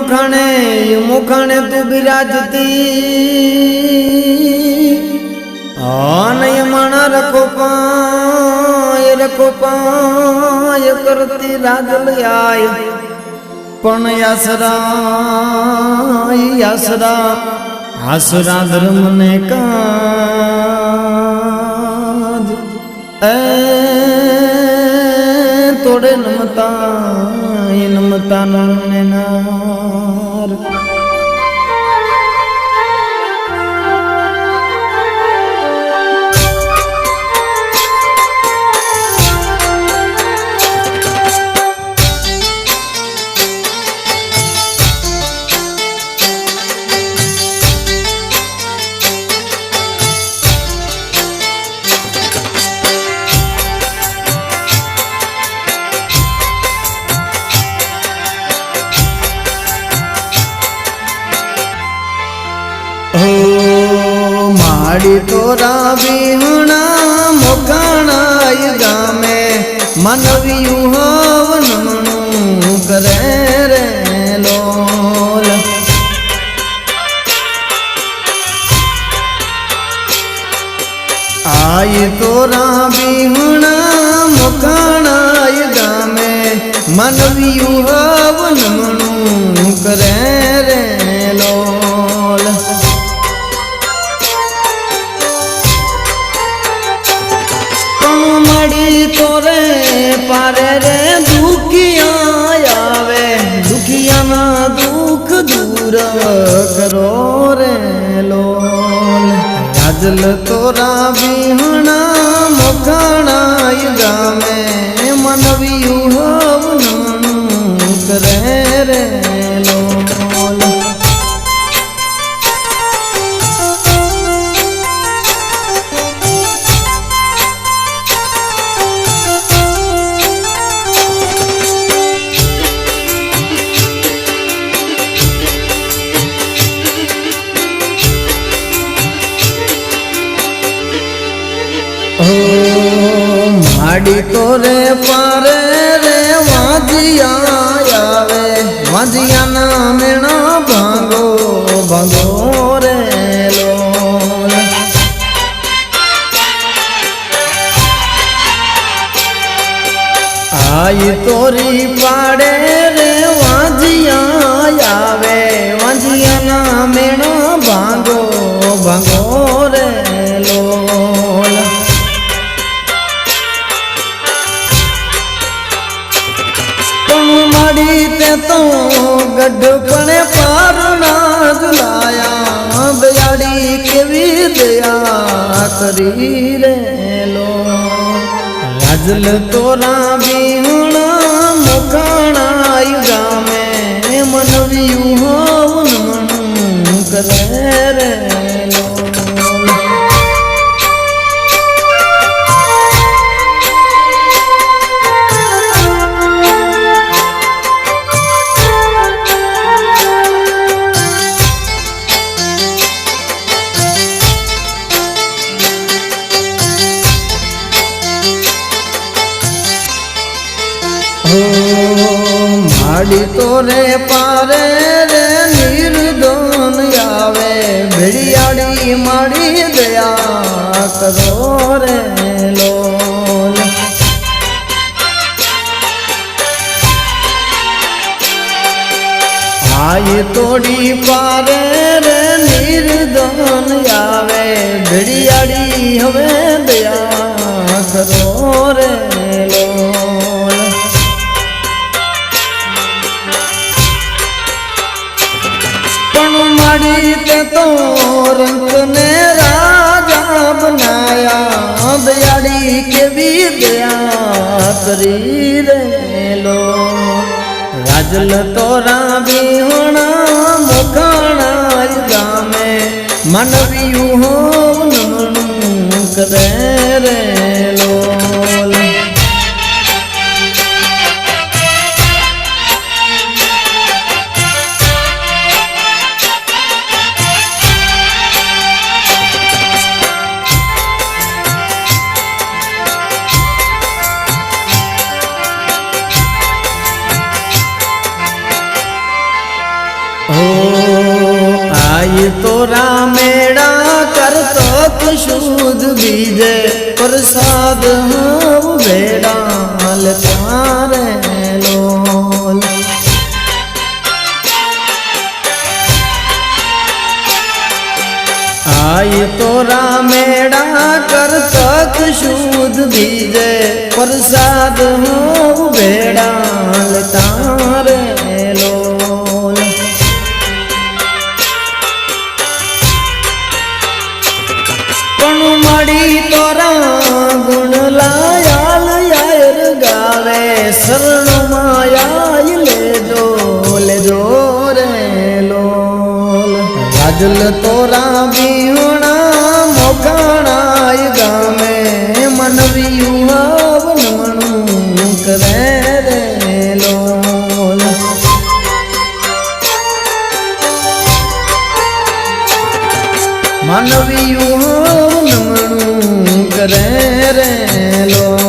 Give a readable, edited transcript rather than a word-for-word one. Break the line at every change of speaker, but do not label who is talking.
મુખણે તું બિરાજતી આનય માણા રખો પાય કરતી રાજલયાય પણ આસરા ધર્મને કાજ તોડે નમતા નરને નાર માડી તોરા વિહણા મોકાણાય ગામે માનવ્યું હવનમણું કરે રે લોલ આય તોરા વિહણા મોકાણાય ગામે માનવ્યું હવનમણું કરે રે લોલ તોરે પારે રે દુખિયા આવે દુખિયાના દુઃખ દૂર કરો રે લોલ રાજલ તોરા વિહણા મોખાણાય ગામે મનવ્યું હવનમણું કરે રે લોલ માડી તોરે પારે રે વાંધિયા આવે વાંધિયાના મેણા ભાંગો રે લોલ આય તોરી પાડે રે વાંધિયા આવે વાંધિયાના મેણા ભાંગો રે લોલ તે તો ગઢપણે પાર ના ઝુલાયા દયાળી કેવી દયા કરી રે લો રાજલ તોરા વિહણા મોખાણાય ગામે મનવ્યું હવનમણું કરે રે લો માડી તોરે પારે રે નિર્દોન આવે ભેડિયાળી માડી દયા કરો રે લોલ આય તોડી પારે રે નિર્દોન આવે ભેડિયાળી હવે દયા કરો રે લોલ તે તો રંગને રાજા બનાયા દયાળી કેવી દયા કરી રે લો રાજલ તોરા વિહણા મોખાણાય ગામે માનવ્યું હવનમણું કરે રે લોલ તોરા મેળા કરતો શુદ્ધ બીજે પ્રસાદ ભેડા તારે લોલ આય તોરા મેળા કરતક શુદ્ધ બીજે પ્રસાદ ભેડા તારે લોલ પણ મળી તોરા ગુણ લાયાલ યાર ગાવે શરણ માયા લેજો રે લોલ રાજલ તોરા બીવણા મોકાણાય ગામે મનવ્યું આવનમણું કરે રે લોલ માનવ્યું આવનમણું કરે રે લોલ